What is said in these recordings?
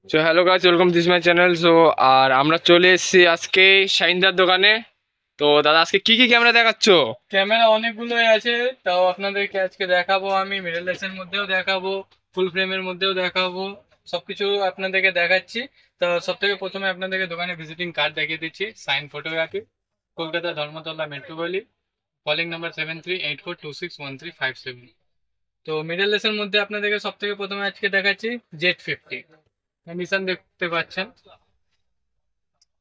So hello guys, welcome this my channel. So আর আমরা চলে এসেছি আজকে শাইনদার দোকানে। তো দাদা, আজকে কি কি ক্যামেরা দেখাচ্ছ? ক্যামেরা অনেকগুলোই আছে, তাও আপনাদেরকে আজকে দেখাবো। আমি মিররলেসের মধ্যেও দেখাবো, ফুল ফ্রেমের মধ্যেও দেখাবো, সবকিছু আপনাদেরকে দেখাচ্ছি। তো সব থেকে প্রথমে আপনাদেরকে দোকানে ভিজিটিং কার্ড দেখিয়ে দিচ্ছি। Sign photography, Kolkata Dharmatala metro গলি, কলিং নাম্বার 7384261357। তো মিররলেসের মধ্যে আপনাদেরকে সব থেকে প্রথমে আজকে দেখাচ্ছি Z50 কন্ডিশন দেখতে পাচ্ছেন।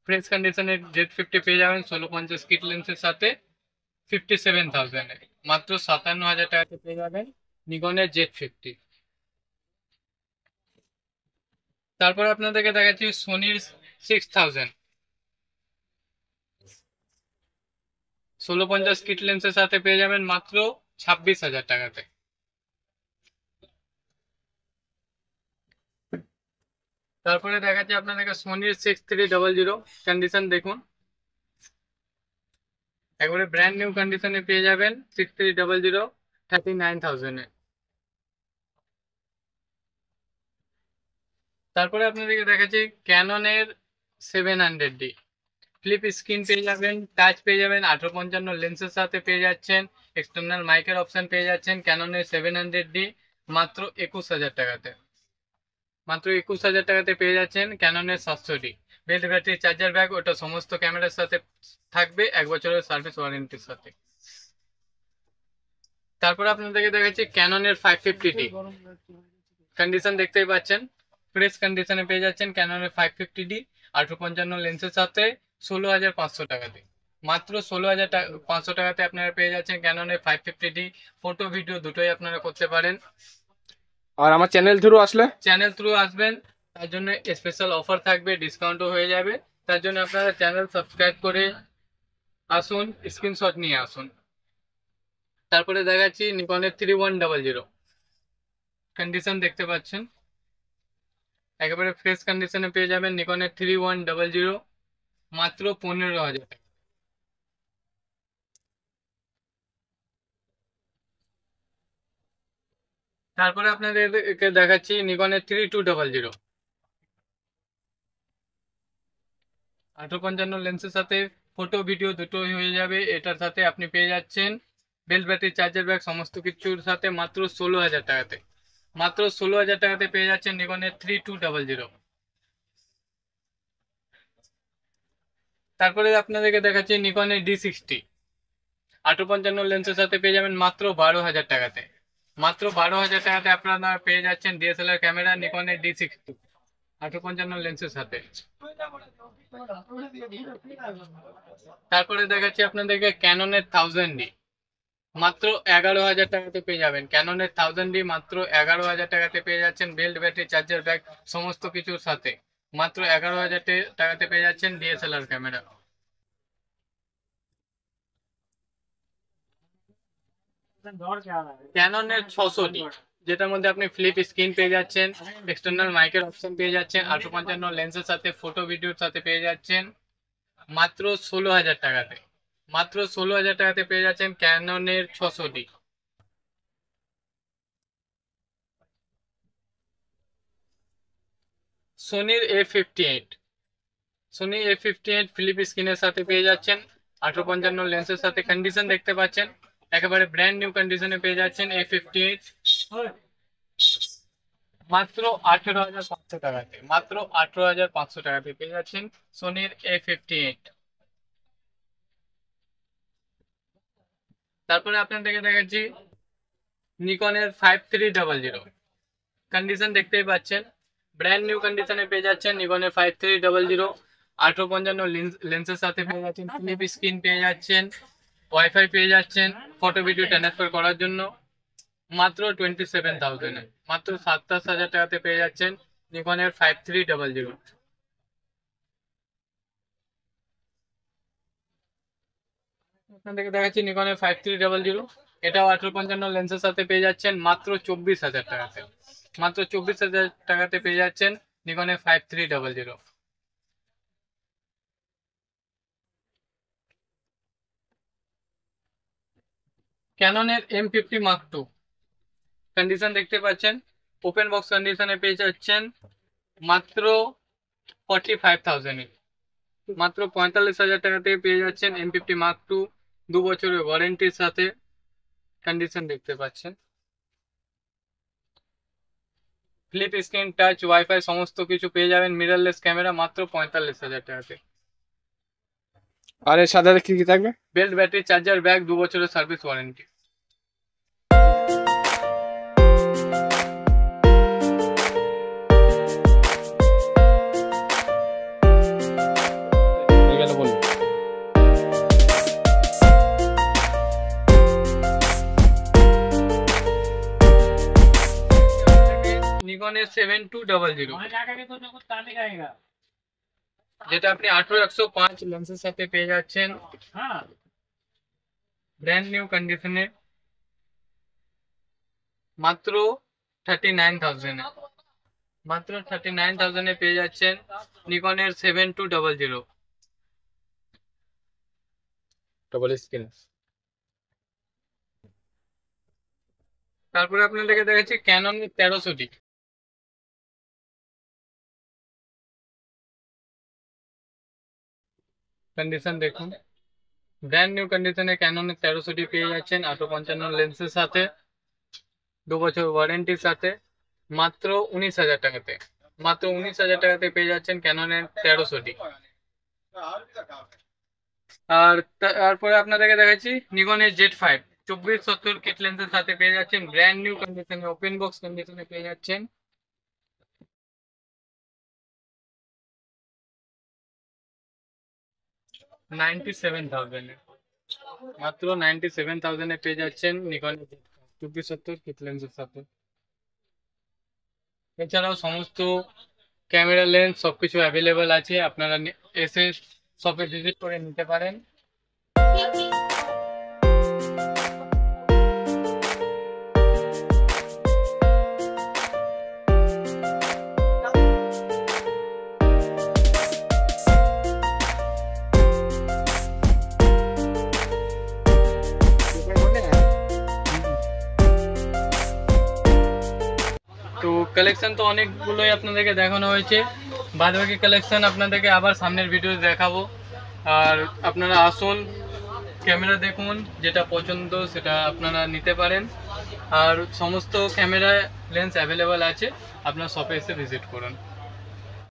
ফ্রেশ কন্ডিশনের Z50 পেয়ে যাবেন 1650 কিট লেন্সের সাথে 57,000 মাত্র 57,000 টাকাতে পেয়ে যাবেন নিকনের Z50। তারপর আপনাদেরকে দেখাচ্ছি সোনির 6000 1650 কিট লেন্সের সাথে পেয়ে যাবেন মাত্র 26,000 টাকাতে। তারপরে দেখাচ্ছি আপনাদেরকে সোনির 6300 কন্ডিশন দেখুন, একবারে ব্র্যান্ড নিউ কন্ডিশনে পেয়ে যাবেন 6300 39,000। তারপরে আপনাদেরকে দেখাচ্ছি ক্যাননের 700D ফ্লিপ স্ক্রিন পেয়ে যাবেন, টাচ পেয়ে যাবেন, 1855 লেন্সের সাথে পেয়ে যাচ্ছেন, এক্সটার্নাল মাইকের অপশন পেয়ে যাচ্ছেন ক্যাননের 700D মাত্র 21,000 টাকাতে। মাত্র 21,000 টাকাতে পেয়ে যাচ্ছেন ক্যাননের 700D belt battery charger bag, ওটা সমস্ত ক্যামেরার সাথে থাকবে 1 বছরের সার্ভিস ওয়ারেন্টির সাথে। তারপর আপনাদেরকে দেখাচ্ছি ক্যাননের 550D কন্ডিশন দেখতেই পাচ্ছেন, ফ্রেশ কন্ডিশনে পেয়ে যাচ্ছেন ক্যাননের 550D 1855 লেন্সের সাথে 16,500 টাকাতে। মাত্র 16,500 টাকাতে আপনারা পেয়ে যাচ্ছেন ক্যাননের 550D। ফটো ভিডিও দুটোই আপনারা করতে পারেন। আর আমার চ্যানেল থ্রু আসলে? চ্যানেল থ্রু আসবেন, তার জন্য স্পেশাল অফার থাকবে, ডিসকাউন্টও হয়ে যাবে। তার জন্য আপনারা চ্যানেল সাবস্ক্রাইব করে আসুন, স্ক্রিনশট নিয়ে আসুন। তারপরে দেখাচ্ছি নিকনের 3100 কন্ডিশন দেখতে পাচ্ছেন, একেবারে ফ্রেশ কন্ডিশনে পেয়ে যাবেন নিকনের 3100 মাত্র 15,000 টাকা। তারপরে আপনাদেরকে দেখাচ্ছি নিকনের 3200 1855 লেন্সের সাথে ফটো ভিডিও দুটোই হয়ে যাবে। এটার সাথে আপনি পেয়ে যাচ্ছেন বেল্ট ব্যাটারি চার্জার ব্যাগ সমস্ত কিছুর সাথে মাত্র 16,000 টাকাতে। মাত্র 16,000 টাকাতে পেয়ে যাচ্ছেন নিকনের 3200। তারপরে আপনাদেরকে দেখাচ্ছি নিকনের D60 1855 লেন্সের সাথে পেয়ে যাবেন মাত্র 12,000 টাকাতে। মাত্র 12,000 টাকাতে আপনারা পেয়ে যাচ্ছেন ডিএসএলআর ক্যামেরা নিকনের D60 1855 লেন্সের সাথে। তারপরে দেখাচ্ছি আপনাদেরকে ক্যাননের 1000D মাত্র 11,000 টাকাতে পেয়ে যাবেন। ক্যাননের 1000D মাত্র 11,000 টাকাতে পেয়ে যাচ্ছেন বেল্ট ব্যাটারি চার্জার ব্যাগ সমস্ত কিছুর সাথে। মাত্র 11,000 টাকাতে পেয়ে যাচ্ছেন ডিএসএলআর ক্যামেরা। ক্যাননের 600D যেটার মধ্যে আপনি ফ্লিপ স্ক্রিন পেয়ে যাচ্ছেন, এক্সটার্নাল মাইকের অপশন পেয়ে যাচ্ছেন, 855 লেন্সের সাথে ফটো ভিডিওর সাথে পেয়ে যাচ্ছেন মাত্র 16,000 টাকাতে। মাত্র 16,000 টাকাতে পেয়ে যাচ্ছেন ক্যাননের 600D। সোনির A58 Sony A58 Philip স্ক্রিনের সাথে পেয়ে যাচ্ছেন, 1855 লেন্সের সাথে কন্ডিশন দেখতে পাচ্ছেন, একেবারে ব্র্যান্ড নিউ কন্ডিশনে পেয়ে যাচ্ছেন A58 মাত্র 18,500 টাকাতে। মাত্র 18,500 টাকাতে পেয়ে যাচ্ছেন সোনির A58। তারপরে আপনাদেরকে দেখাচ্ছি নিকনের 5300 কন্ডিশন দেখতেই পাচ্ছেন, ব্র্যান্ড নিউ কন্ডিশনে পেয়ে যাচ্ছেন নিকনের 5300। 1855 লেন্সের সাথে পেয়ে যাচ্ছেন, ফিলিপ স্ক্রিন পেয়ে যাচ্ছেন, ওয়াইফাই পেয়ে যাচ্ছেন ফটো ভিডিও ট্রান্সফার করার জন্য। মাত্র 27,000 মাত্র 27,000 টাকাতে পেয়ে যাচ্ছেন নিকনের 5300। আপনাদেরকে দেখাচ্ছি নিকনের 5300, এটাও 1855 লেন্সের সাথে পেয়ে যাচ্ছেন মাত্র 24,000 টাকাতে। মাত্র 24,000 টাকাতে পেয়ে যাচ্ছেন নিকনের 5300। ক্যাননের M50 Mark II কন্ডিশন দেখতে পাচ্ছেন, ওপেন বক্স কন্ডিশনে পেয়ে যাচ্ছেন, মাত্র 45,000, মাত্র 45,000 টাকাতে পেয়ে যাচ্ছেন M50 Mark II 2 বছরের ওয়ারেন্টির সাথে। কন্ডিশন দেখতে পাচ্ছেন, ফ্লিপ স্ক্রিন, টাচ, ওয়াইফাই সমস্ত কিছু পেয়ে যাবেন, মিররলেস ক্যামেরা, মাত্র 45,000 টাকাতে। আর এর সাথে কি কি থাকবে? বেল্ট, ব্যাটারি, চার্জার, ব্যাগ, 2 বছরের সার্ভিস ওয়ারেন্টি। নিকনের 7200, যেটা আপনি 18-105 লেন্সের সাথে পেয়ে যাচ্ছেন, ব্র্যান্ড নিউ কন্ডিশনে, মাত্র 39,000 এ। মাত্র 39,000 এ পেয়ে যাচ্ছেন নিকনের 7200 ডবল স্ক্রিন। তারপরে আপনাদেরকে দেখাচ্ছি ক্যাননের 1300D। কন্ডিশন দেখুন, ব্র্যান্ড নিউ কন্ডিশনে ক্যাননের 1300D পেয়ে যাচ্ছেন 855 লেন্সের সাথে, 2 বছর ওয়ারেন্টির সাথে, মাত্র 19,000 টাকাতে। মাত্র 19,000 টাকাতে পেয়ে যাচ্ছেন ক্যাননের 1300D। আর তারপরে আপনাদেরকে দেখাচ্ছি নিকনের Z5 2470 কিট লেন্সের সাথে পেয়ে যাচ্ছেন, ব্র্যান্ড নিউ কন্ডিশনে, ওপেন বক্স কন্ডিশনে পেয়ে যাচ্ছেন, মাত্র 97,000 এ পেয়ে যাচ্ছেন নিকনের Z5 2470 কিট লেন্সের সাথে। এছাড়াও সমস্ত ক্যামেরা লেন্স সবকিছু অ্যাভেলেবেল আছে, আপনারা এসে শপে ভিজিট করে নিতে পারেন। তো কালেকশন তো অনেকগুলোই আপনাদেরকে দেখানো হয়েছে, বাদবাকি কালেকশন আপনাদেরকে আবার সামনের ভিডিও দেখাবো। আর আপনারা আসুন, ক্যামেরা দেখুন, যেটা পছন্দ সেটা আপনারা নিতে পারেন। আর সমস্ত ক্যামেরা লেন্স অ্যাভেলেবেল আছে, আপনারা শপে এসে ভিজিট করুন।